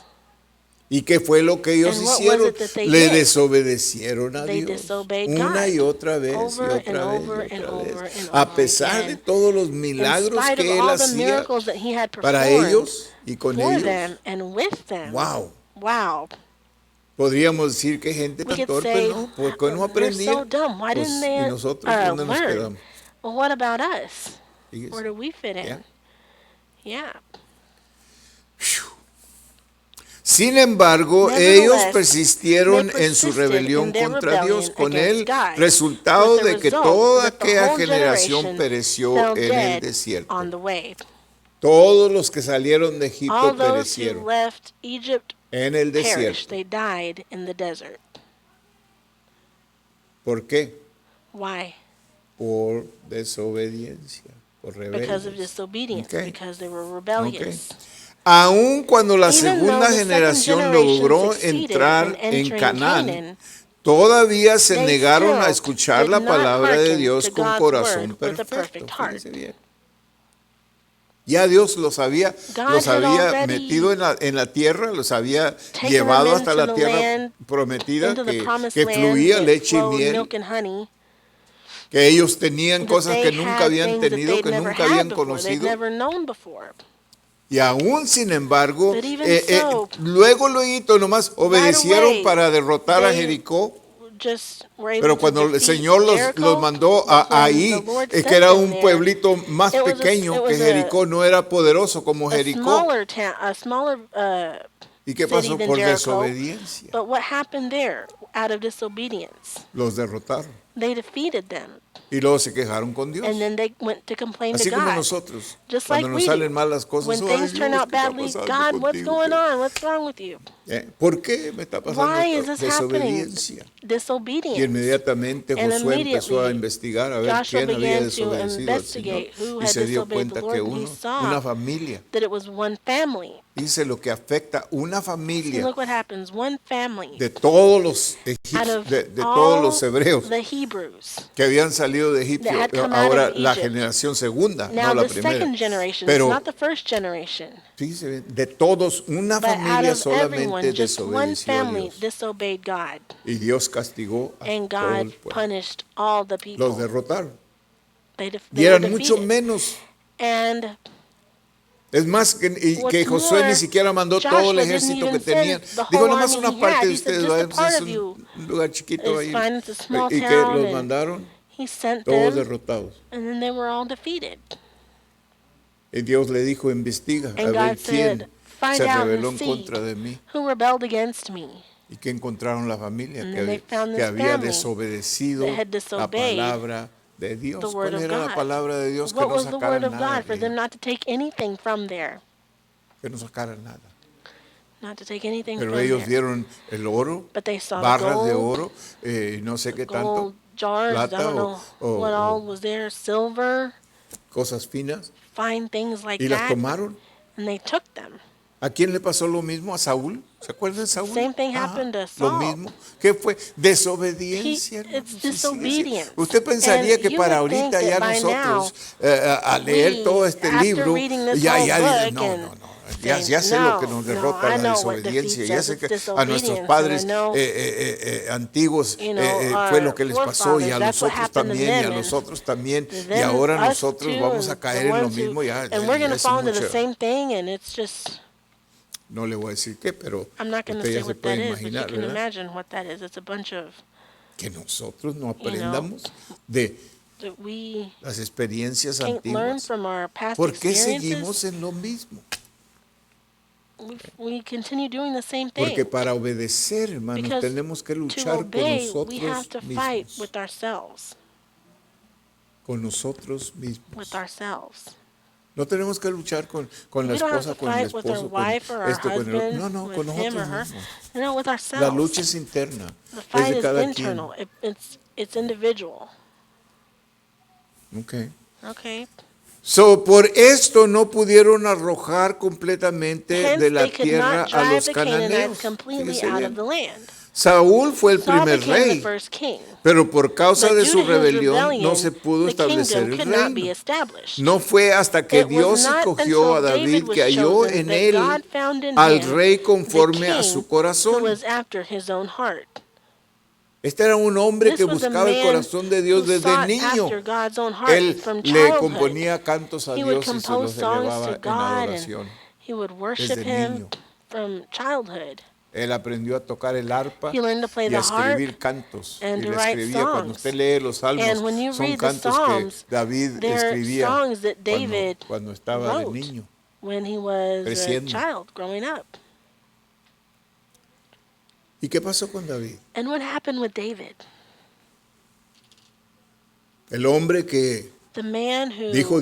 ¿Y qué fue lo que ellos And what was hicieron? it that they Le did? desobedecieron a They Dios. disobeyed Una God y otra vez, over y and otra vez, over y and otra over vez. and A over pesar de again. todos los In milagros spite of que él all the hacía miracles that he had para performed ellos y con for ellos. them and with them. Wow. Wow. Podríamos decir que gente We tan could torpe, say, ¿no? ¿Por qué no they're so aprendían? dumb. Why didn't Pues, ¿y they nosotros dónde nos learn? quedamos? Well, what about us? Fíjese. Where do we fit in? Ya. Yeah. Sin embargo, Nevertheless, ellos persistieron they en su persisted rebelión in their contra Dios, rebellion con el against God, resultado with the de que result toda that the aquella whole generación generation pereció fell en el dead desierto. on the way. Todos los que salieron de All Egipto those who perecieron left Egypt en el perished. desierto. They died in the desert. ¿Por qué? Why? Por desobediencia, por Because of rebeldes. disobedience, Okay. because they were rebellious. Aun cuando la Even segunda though the second generación generation logró succeeded entrar in en entering Canaán, Canaan, todavía se they negaron a still escuchar did la not palabra de hearken Dios to con God's corazón word with a perfecto. perfect heart. Fíjese bien. Ya Dios los había God had already metido en la tierra, los había taken llevado them hasta into la the tierra land, prometida into the que promised land fluía that leche y flowed miel, milk and honey, que ellos tenían that cosas they que nunca had habían things that tenido, they'd que never nunca had habían before, they'd conocido. never known before. Y aún sin embargo, But even so, luego nomás obedecieron away, para derrotar a they Jericó. just were able Pero to cuando el defeat Señor los Jericho, mandó but when ahí, the Lord que sent era them un there, pueblito más it was pequeño que Jericó, no era poderoso como a Jericó. smaller town, a smaller ¿Y qué city pasó? than Por Jericho. desobediencia. But what happened there out of disobedience? Los derrotaron. They defeated them. Y luego se quejaron con Dios. And then they went to complain Así to como God. nosotros. Just Cuando like nos we salen do. mal las cosas, When "Ay, things turn Dios, out ¿qué está badly, pasando God, what's contigo? going ¿Qué?" on? What's wrong with you? ¿Por qué me está pasando Why is esto? this happening? Desobediencia. Y Disobedience. inmediatamente And Josué empezó a immediately, investigar a ver Joshua quién había began to desobedecido al Señor. investigate who Y had se dio disobeyed the cuenta que Lord, and he saw una familia, that it was one family. dice lo que afecta una And familia look what happens. One family de todos los out egipcios, of de todos los all hebreos the Hebrews que habían salido de Egipto, that had come out ahora of la Egypt. generación segunda, Now no la the primera. second generation, Pero it's not the first generation. fíjese bien, de todos, una But out familia of everyone, solamente just one desobedeció a family Dios. disobeyed God. Y Dios castigó a And todo el God pueblo. punished all the Los people. derrotaron. They Y were eran mucho defeated. menos. And Es más, que what's Josué ni more, siquiera mandó Joshua todo el didn't ejército even que tenían. send the Dijo, whole nomás army una he parte had. de He said, ustedes, just a vayan, part es of you un lugar chiquito is ahí. fine. It's a small Y que town. los And mandaron he sent todos them, derrotados. and then they were all defeated. Y Dios le dijo, investiga, a And ver God quién said, find se out rebeló en and see contra de mí. who rebelled against me. Y que encontraron la familia And que then they found this había family desobedecido that had la disobeyed palabra de Dios. the word ¿Cuál of era la God. palabra de Dios? Que What no was the word sacaran of nada God for de them ahí. not to take anything from there? Que no sacaran nada. Not to take anything Pero from ellos there. vieron el oro, But they saw barras de gold, oro, no sé qué tanto, gold jars, I plata don't know what all was there, silver, cosas finas, fine things like y las that, tomaron. and they took them. ¿A quién le pasó lo mismo? ¿A Saúl? ¿Se acuerdan de Saúl? Same thing Ajá, happened to lo Saul. mismo. ¿Qué fue? Desobediencia. hermanos. It's Sí, sí, sí. disobedience. Usted pensaría And que you para would think ahorita ya that by nosotros, a leer todo este after libro, reading this ya whole dicen, book no, and no, no. Ya saying, sé lo que no, nos no, derrota I la know what desobediencia. defeats Ya us, sé it's que a nuestros disobedience, padres and I know, antiguos you know, fue lo our que les pasó y a forefathers, that's what nosotros happened to también y a them, and nosotros también. Y then ahora us nosotros too, vamos a and caer the en lo ones who, mismo. Ya, and we're going to es fall into the mucho. same thing, and it's just, No le voy a decir qué, pero I'm not going to usted say ya se what that puede is, but you imaginar, can ¿verdad? imagine what that is. It's a bunch of, Que nosotros no you know, aprendamos de that we las experiencias can't learn antiguas. from our past ¿Por qué seguimos experiences. en lo mismo? We continue doing the same Porque thing. para obedecer, hermanos, Because tenemos que to luchar con obey, we have nosotros to fight mismos. with ourselves. Con nosotros mismos. With ourselves. No tenemos que luchar con la We don't have esposa, to con el fight with our esposo, con wife or our esto, con el otro. husband, No, no, with con him or nosotros her. mismos. No, with La ourselves. lucha es interna. The Es fight de is cada internal. It's individual. quien. Okay. Okay. So, por esto no pudieron arrojar completamente Hence, de la they could tierra not a drive los the cananeos. Canaanites completely Fíjese out bien. of the land. Saúl fue el Saul primer became the rey, first king. pero por causa But de due su to his rebelión rebellion, no se pudo the establecer kingdom el could not be reino. established. No fue hasta que It was Dios not escogió a until David David was que halló chosen en that él God found in al him rey the conforme a king su who corazón. was after his own heart. Este era un hombre que This was a buscaba el man corazón de who Dios desde sought niño. after God's own heart Él from le childhood. componía cantos a He would Dios y se compose los songs elevaba to en God and adoración. he would worship Desde him niño. from childhood. Él aprendió a tocar el arpa He learned to play y a the harp escribir cantos. and Y to le write escribía, cuando songs. usted lee los And salmos, when you son read the cantos que Psalms, David they're escribía songs that David cuando estaba de wrote niño. when he was a creciendo. child growing up. ¿Y qué pasó con David? And what happened with David? El hombre que The man who dijo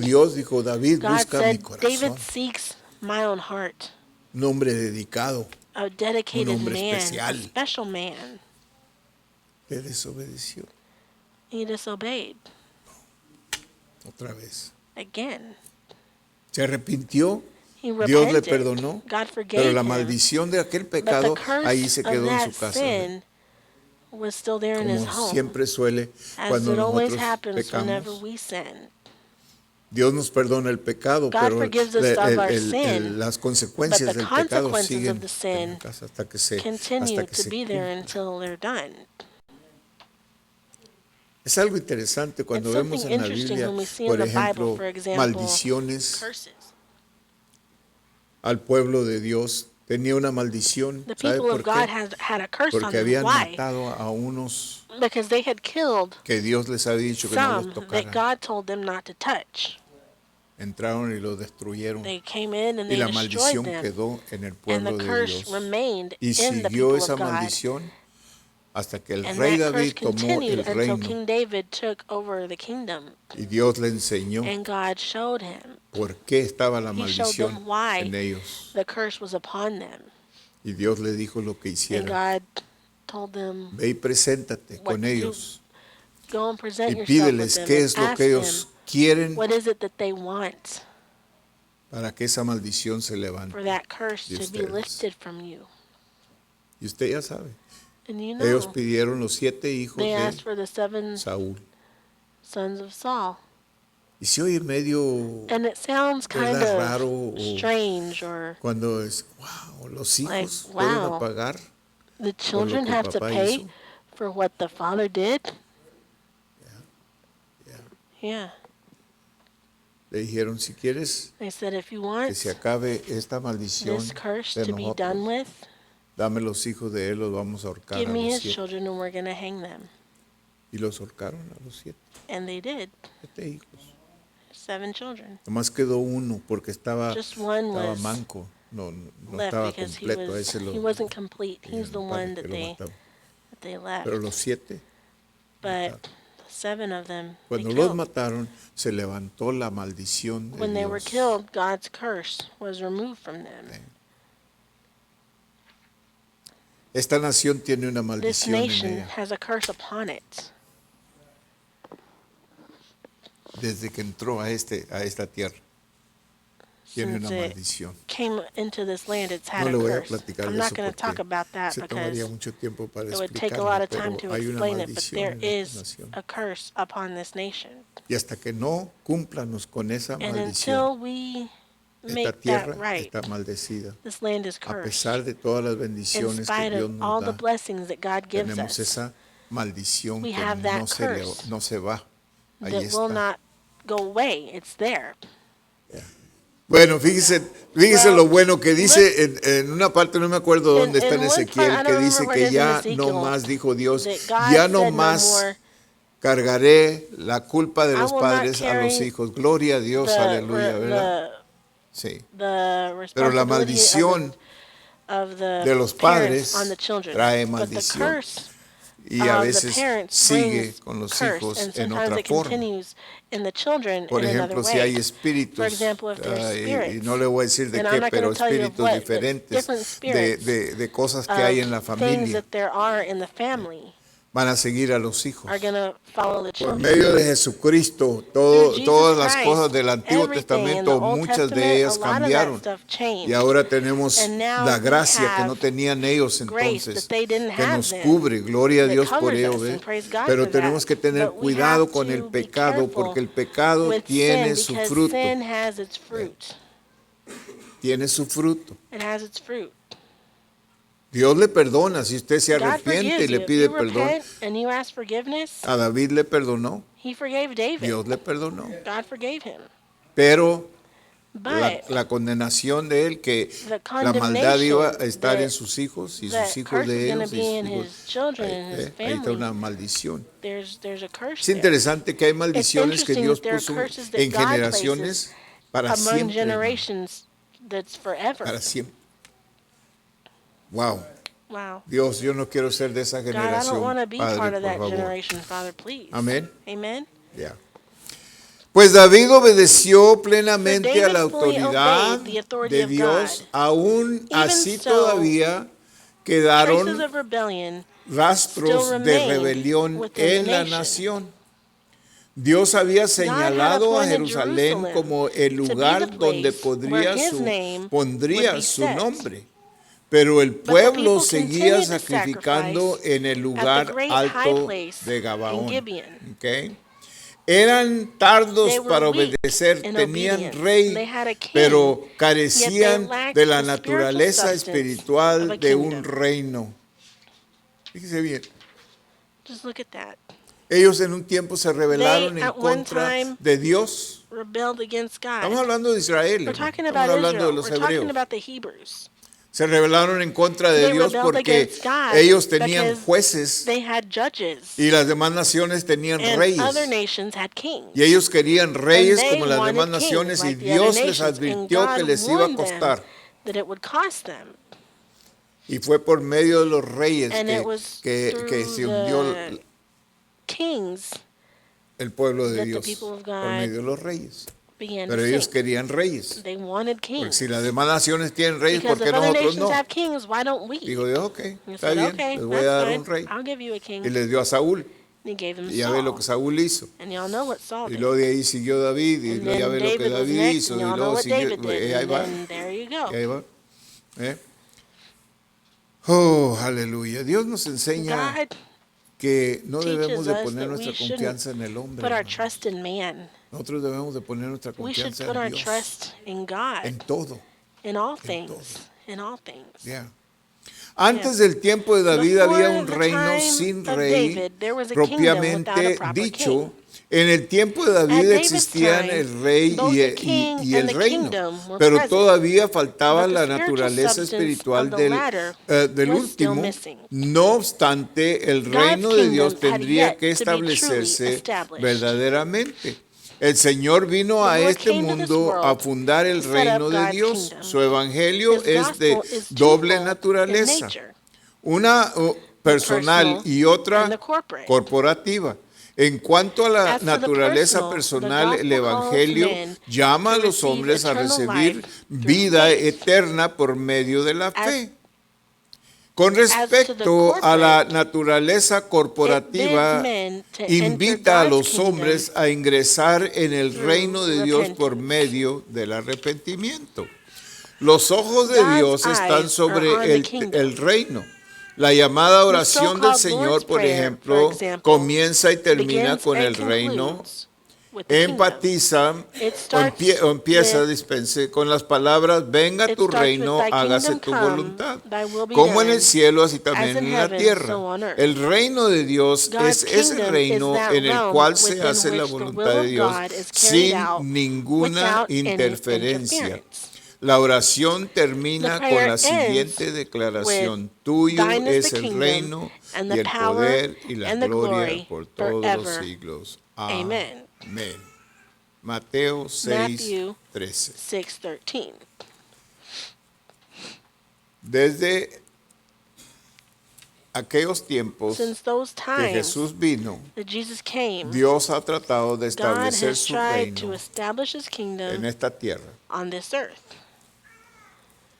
David God busca mi said, corazón. David seeks my own heart. Un hombre dedicado, A dedicated hombre man, especial. a special man. le desobedeció He disobeyed otra vez. again. Se arrepintió, He Dios le repented. perdonó, God forgave pero la him. maldición de aquel But the pecado curse ahí se of quedó en that su casa. sin was still there in his Como home. siempre suele As cuando it always nosotros happens whenever pecamos. we sin. Dios nos perdona el pecado, God pero forgives us of our sin, las consecuencias but the del pecado consequences siguen of the sin en la casa hasta que se continue to be there cumpla. until they're done. Es algo interesante cuando It's vemos something en la interesting Biblia, when we see por in the Bible, ejemplo, for example, maldiciones curses. al pueblo de Dios. Tenía una maldición, The ¿sabe people por of God qué? had a curse on Porque them. habían Why? matado a unos Because they had killed que Dios les había dicho que no some los that tocaran. God told them not to touch. Entraron y los destruyeron. They came in and Y they la destroyed maldición them. quedó en el And pueblo the de curse Dios. remained Y in the siguió people esa of God. maldición hasta que el And rey that curse David tomó continued el until reino. King David took over the kingdom. Y Dios le enseñó And God showed him por qué estaba la He showed maldición them why en ellos. the curse was upon them. Y Dios le dijo lo que And hiciera. God told them, Ve y preséntate what con to do. ellos go and present y yourself with pídeles them qué and es lo ask que ellos them, quieren what is it that they want para que esa maldición se levante. for that curse de to be ustedes. lifted from you. Y usted ya sabe. And you Ellos know, pidieron los 7 hijos they de asked for the 7 Saúl. sons of Saul. Y se oye medio And it sounds kind ¿verdad? Raro of o strange, or cuando es, wow, los hijos Like, pueden wow. apagar. the children que el have to papá pay hizo. for what the father did. Yeah. Yeah. Le dijeron, si quieres They said, if you que want se acabe esta maldición this curse de to be done nosotros, with, dame los hijos de él, los vamos a ahorcar give a me los his 7. children and we're going to hang them. Y los ahorcaron a los 7. And they did. 7 hijos. 7 children. Nomás quedó uno porque estaba Just one was manco, no left estaba because he completo. A ese he wasn't complete. tenían He's the para one que that lo mataban. they left. Pero los 7, But 7 of them they cuando los killed. mataron, se levantó la maldición de When they were Dios. killed, God's curse was removed from them. Esta nación tiene una This maldición en nation ella. has a curse upon it. Desde que entró a esta tierra, tiene Since una it maldición. came into this land, it's had No a le voy a curse. platicar I'm de not eso going to talk porque about that se because tomaría mucho tiempo para it would take a lot explicarlo, of time pero to hay una explain it, but maldición there en esta is nación. a curse upon this nation. Y hasta que no cúmplanos con esa And maldición, until we esta make tierra that right, está maldecida. this land is A cursed. pesar de todas las In bendiciones que spite Dios of all nos the da, blessings that God gives tenemos us, esa maldición we que have that no curse se va. Ahí that will está. not go away. It's there. Bueno, fíjese Well, lo bueno que dice en una parte, no me acuerdo dónde está en in one Ezequiel, part, I que don't dice remember que where it is ya in Ezekiel, no más, dijo Dios, that God ya said no no más more, cargaré la culpa de I los will not padres a los carry hijos. Gloria a Dios, aleluya, ¿verdad? Sí. the Pero la responsibility maldición of the de los parents padres on the children. trae But the maldición. curse Y a of the veces parents sigue brings con los curse, hijos and en sometimes otra it forma. continues in the children Por in another ejemplo, si way. hay espíritus, For example, if there's y spirits, no le voy a decir de and I'm qué, not pero gonna tell you of espíritus what, but diferentes different spirits de cosas que hay en la of things familia. that there are in the family. van a seguir a los hijos. are going to follow the Por children. medio de Jesucristo, Through Jesus todas las Christ, cosas del Antiguo everything in Testamento, the Old muchas de Testament, ellas a lot of that cambiaron. stuff changed. Y ahora tenemos And now la we gracia que have no tenían ellos grace entonces, that they didn't que have nos then, cubre, gloria a that Dios por covers ello, us, ¿ve? and praise God Pero for tenemos that. que tener But we cuidado have con to el be pecado, careful porque el pecado with tiene sin, su because fruto, sin has its fruit. tiene su fruto. It has its fruit. Dios le perdona si usted se God arrepiente y forgives le you. If pide you perdón. repent and you ask forgiveness, A David le perdonó, he forgave David. Dios le perdonó. God forgave him. Pero But la condenación de él, que the la maldad iba a condemnation estar en that sus hijos y that sus hijos curse is de going to ellos. Y be sus in hijos. his children and his Ahí está una family, maldición. there's a curse Es there. interesante que hay maldiciones que interesting Dios that there are puso curses that en God generaciones para Among siempre. hermano, generations, that's forever. Para siempre. Wow. Wow. Dios, yo no quiero ser de esa God, I don't generación, want to be part Padre, of por that favor. generation, Father, please. Amén. Amen. Ya. Pues David obedeció plenamente So a la David fully autoridad obeyed the authority de of Dios, God. aún Even así so, todavía Traces quedaron of rebellion rastros still de remained rebelión within the en la nation. nación. Dios había señalado a appointed Jerusalén Jerusalem como el to be lugar the donde place where his name pondría would be su set. nombre. Pero el the pueblo people seguía continued to sacrificando sacrifice en el at lugar the great high alto place de in Gabaón. Gibeon. ¿Ok? Eran tardos They were para weak obedecer, in tenían obedience. rey, They had a king, pero yet carecían they lacked de la the spiritual naturaleza substance of espiritual a de un kingdom. reino. Fíjese bien. Just look at that. Ellos en un tiempo se rebelaron They, en at one contra time, de Dios. Rebelled against God. Estamos hablando de Israel, We're hermano. talking Estamos about hablando de Israel. los We're talking hebreos. about the Hebrews. Se rebelaron en contra de They Dios rebelled porque against God ellos tenían because jueces they had judges, y las demás naciones tenían and reyes. other nations had kings. Y ellos querían reyes And they como las wanted demás kings naciones y like the other Dios les nations, and advirtió God que les iba a warned them costar. that it would cost them. Y fue por medio de los reyes And it was que through se hundió the kings el pueblo de that the Dios, people of por God medio de los reyes. began Pero to ellos sink. querían reyes. They wanted Porque kings. si las demás naciones tienen reyes, ¿por Because qué if other nosotros nations no? have kings, why don't we? Digo Dios, ok, And he está said, bien, okay, les voy a that's dar fine. un rey. I'll give you a king. Y les dio a Saúl. And he gave them Y ya ve lo que Saul. Saúl hizo. And y'all know what Saul Y did. luego de ahí siguió David, y And luego ya then ve lo que David was David next, hizo, and y y'all know luego what siguió, David did. y ahí And va, then there you y go. ahí va. Oh, aleluya. Dios nos enseña God que no debemos teaches de us poner that nuestra we shouldn't confianza en el hombre. put our hermano. trust in man. Nosotros debemos de poner nuestra We should confianza put en our Dios. trust in God En todo. in all todo. things. In all things. Yeah. Antes del tiempo de David Before había un the reino time sin of rey David, there was a kingdom without a propiamente proper dicho. king. En el tiempo de At David David's existían time, el rey both y the king y and el the reino, kingdom were pero present. todavía faltaba But the la spiritual naturaleza substance espiritual of the latter del was still último. missing. No obstante, el God's reino de Dios kingdom had tendría yet que to be truly establecerse established. verdaderamente. El Señor vino The a Lord este came to this mundo a world fundar el to set reino up de God's Dios. kingdom. Su evangelio His es de gospel is doble twofold in naturaleza, nature, una personal personal y otra and the corporate. corporativa. En cuanto a la As to the naturaleza personal, personal, the el gospel calls Evangelio men llama a to los receive hombres a eternal recibir life through vida faith. eterna por medio de la As- fe. Con to the respecto a la corporate, naturaleza It corporativa, bids men to enter invita a God's los kingdom hombres a ingresar en el through reino de Dios por repentance. medio del arrepentimiento. Los ojos de God's Dios están eyes are on sobre the el kingdom. reino. La llamada oración del so-called Señor, Lord's por Prayer, ejemplo, for example, comienza y termina begins con and el reino. concludes with the kingdom. Empatiza It o starts empieza, with- dispense, con las palabras, venga It tu starts with, reino, "Thy hágase kingdom tu come, voluntad, thy will be como en el done, cielo, así también as in en la heaven, tierra. so on earth." El reino de Dios God's es ese kingdom reino is that en el realm cual se within hace la which the voluntad will de of Dios God is carried sin out ninguna without any interferencia. interference. La oración termina The con prayer la siguiente ends declaración: with, tuyo "Thine is es the el kingdom, reino and y the el power, poder y la and the gloria glory por todos los forever. siglos. Amen." Amén. Mateo 6, Matthew 13. 6:13. Desde aquellos tiempos Since those que times Jesús vino, that Jesus came, Dios ha tratado de God establecer has su tried to reino establish his en kingdom esta tierra. on this earth.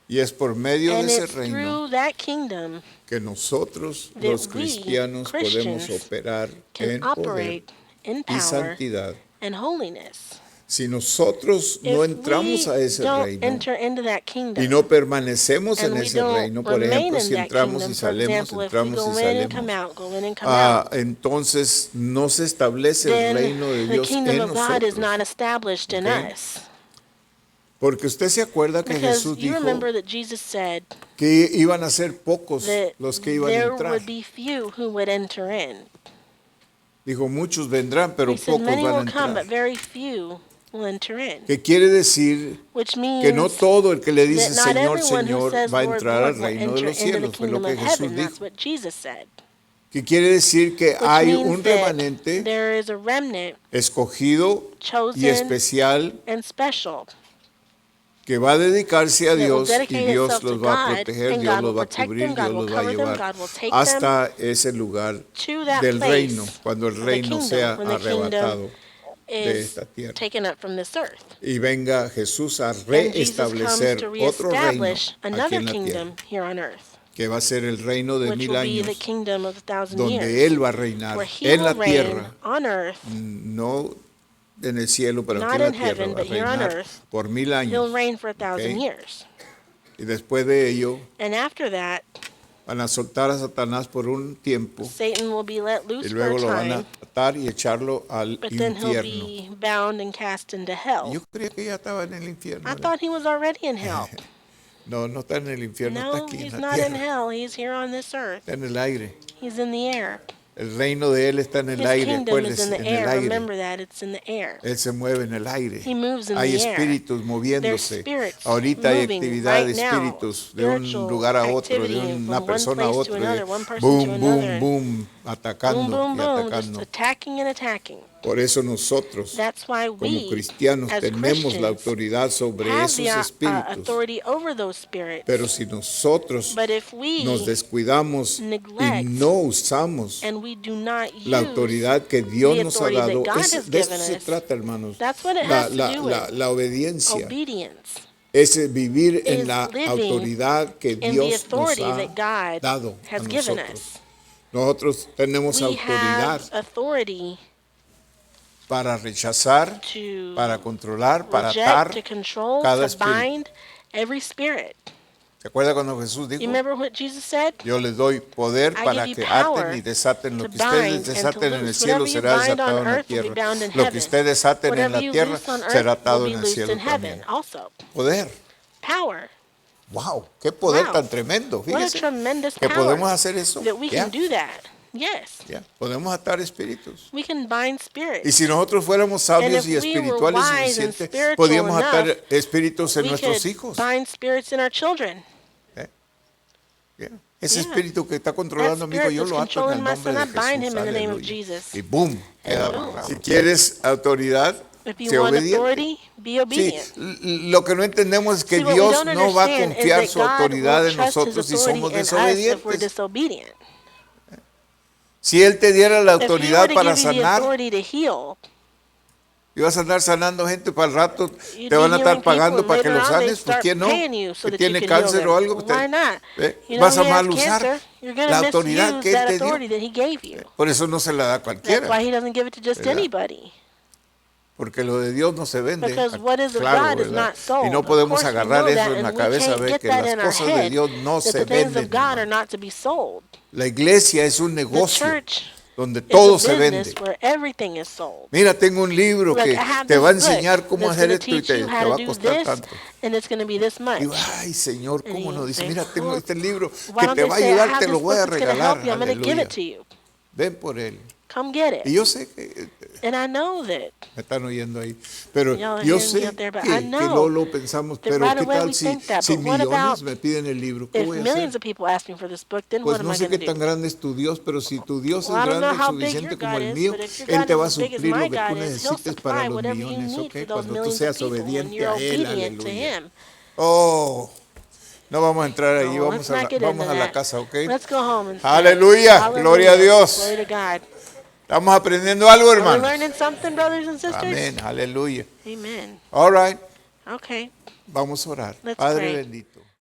Y es por medio de And ese it's reino through that kingdom que nosotros that los we, cristianos podemos Christians, operar can en poder operate in y power santidad. and holiness. Si nosotros no If entramos we a ese don't reino enter into that kingdom, y no permanecemos en and we ese don't reino, por remain ejemplo, in si that entramos kingdom, y for salemos, example, if we entramos go y in and come salemos, out, go in and come out, entonces no se establece el then reino de the Dios kingdom en of God is not nosotros. established in Okay. us. Porque usted se acuerda que Because Jesús you dijo remember that Jesus said que iban a ser pocos that los que iban a there entrar. would be few who would enter in. Dijo, muchos vendrán, pero He said, pocos many van a will come, but entrar. very few will enter in. Que quiere decir Which que no means todo el que le dice that not Señor, everyone who Señor says, va a Lord, entrar Lord, al will reino de enter los into the cielos, fue lo kingdom que of Jesús heaven. That's dijo. what Jesus said. Que quiere decir que Which hay means un that remanente there is a remnant escogido y chosen especial and special que va a dedicarse a that will Dios y dedicate Dios itself to los va a God, proteger, and Dios God will los va a protect cubrir, them, Dios God will los va a cover them, llevar God will take them hasta ese lugar to that del place reino, cuando el of the reino kingdom, sea when the kingdom arrebatado de is esta tierra. taken up from this earth. Y venga Jesús a And Jesus comes reestablecer to otro reino reestablish aquí another en la tierra, kingdom here on earth, que va a ser el reino de which 1000 will be the años, kingdom of 1,000 donde years, Él va a reinar where he en will la reign tierra, on earth, no en el cielo, pero aquí not en la in tierra, heaven, va a but here on reinar earth. por 1000 He'll años. reign for 1,000 ¿ok? years. Y después de ello, And after that, van a soltar a Satanás por un tiempo Satan will be let y loose for luego a lo van a time, atar y echarlo al but then he'll infierno. be bound and cast into hell. Yo creía que ya estaba en el infierno. I ¿verdad? thought he was already in hell. No, no está en el infierno, está No, aquí en he's la not in tierra, hell. He's here on this earth. está en el aire. He's in the air. El reino de Él está en el His aire, kingdom is in acuérdese, the en el air. aire. Remember that. It's in the air. Él se mueve en el aire. He moves in Hay the air. espíritus moviéndose. There's spirits Ahorita hay moving actividad de right now. espíritus de un Spiritual lugar a otro, de activity una from one persona a place to otra. another, one person to Boom, another. boom, boom, atacando Boom, boom, y boom. Just atacando. attacking and attacking. Por eso nosotros, That's why como we, cristianos, as tenemos la Christians, autoridad sobre have esos the espíritus. authority over those spirits. Pero si nosotros But if we nos descuidamos y neglect no usamos and we do not la use autoridad que Dios the nos ha authority that dado, God has de eso given se us, trata, hermanos. that's what it La, has to la, do la, with la obediencia obedience. es vivir en is la living autoridad que in the Dios nos authority ha that God dado a has given nosotros. us. Nosotros tenemos We autoridad have authority para rechazar, to para controlar, para reject, atar to control, cada to espíritu. bind every spirit. ¿Se acuerda cuando Jesús dijo? You remember what Jesus said? Yo les doy poder I para give you que power aten y desaten. Lo to que ustedes bind and to desaten en el loose. cielo Whatever you será bind on desatado en la earth will be tierra. bound in Lo que heaven. ustedes desaten en Whatever la you tierra loose on será earth atado will be en el loosed cielo in heaven también. also. Poder. Power. Wow, qué poder Wow. tan tremendo. What a Fíjese tremendous que podemos power hacer eso. that we Ya, can do that. Yes. ya. Podemos atar espíritus. We can bind Y spirits. si nosotros fuéramos sabios And y if we were espirituales wise and suficientes, spiritual podíamos enough, atar espíritus en We nuestros could hijos. bind spirits in our children. Ya. Ese Yeah. espíritu que está controlando a mi hijo, spirit yo that's lo ato en controlling el my nombre son, de I bind Jesús. him in the name of Aleluya. Jesus. Y boom, queda boom. amarrado. Si quieres autoridad, If you sé want obediente. authority, be Sí, obedient. lo que no entendemos es que See, what we Dios don't no va a understand is confiar that su God autoridad won't en trust His nosotros si authority somos in us if we're desobedientes. disobedient. Si Él te diera la If He were autoridad to para give you the sanar, authority to heal, y vas a andar sanando gente para el rato, you'd te van a be estar healing pagando people, para and que later lo on they sanes, ¿por start qué no? paying you so Que that you tiene can heal cáncer them. o algo, Why not? You know, vas a he has mal usar cancer, you're going la to autoridad misuse que Él that te dio. authority that He gave you. Por eso no se la da a That's cualquiera, why He doesn't give it to just ¿verdad? anybody. porque lo de Dios no se vende. Because what is of Claro, God is ¿verdad? not sold. Y no Of podemos course we agarrar know eso that, en la and we cabeza, can't ver get que that las in our cosas de head, Dios no that se the things venden. of God are hermano. not to be sold. La iglesia es un The negocio church donde is a todo se vende. business where everything is sold. Mira, tengo un libro Look, que I have te va a this book enseñar cómo that's hacer going to esto y teach you te how va to a do costar this, tanto. and it's going to be this much. Digo, ay, Señor, And ¿cómo you no? Dice, think, mira, tengo well, este libro why que don't te they va a say, I ayudar, have te this lo voy book a that's going to regalar. help you, I'm going to give Aleluya. it to you. Ven por él. Come get Y it. yo sé que And I know that. me están oyendo ahí, pero Y'all are yo hearing me sé out there, but que I know luego lo pensamos, that pero right ¿qué away we tal si, think that, si but what millones about me piden el libro? ¿Qué If voy a millions hacer? of people ask me for this book, then Pues what am no I sé going qué to tan do? grande es tu Dios, pero si tu Dios Well, I es don't know grande, how big your suficiente como God el is, mío, but if your Él God te is va a as big as suplir my lo que tú God is, He'll necesites para supply los whatever you millones, need ¿ok? for those Cuando tú millions of seas people when obediente you're a Él, obedient to aleluya. Him. Oh, no vamos a entrar ahí, No, vamos let's a not la, get vamos into a la that. casa, ¿ok? Let's go home instead. Aleluya, gloria a Hallelujah. Dios. Glory to God. Estamos aprendiendo algo, Are we hermanos. learning something, brothers and sisters? Amén, aleluya. Amen. All right, Okay. vamos a orar. Let's Padre pray. bendito.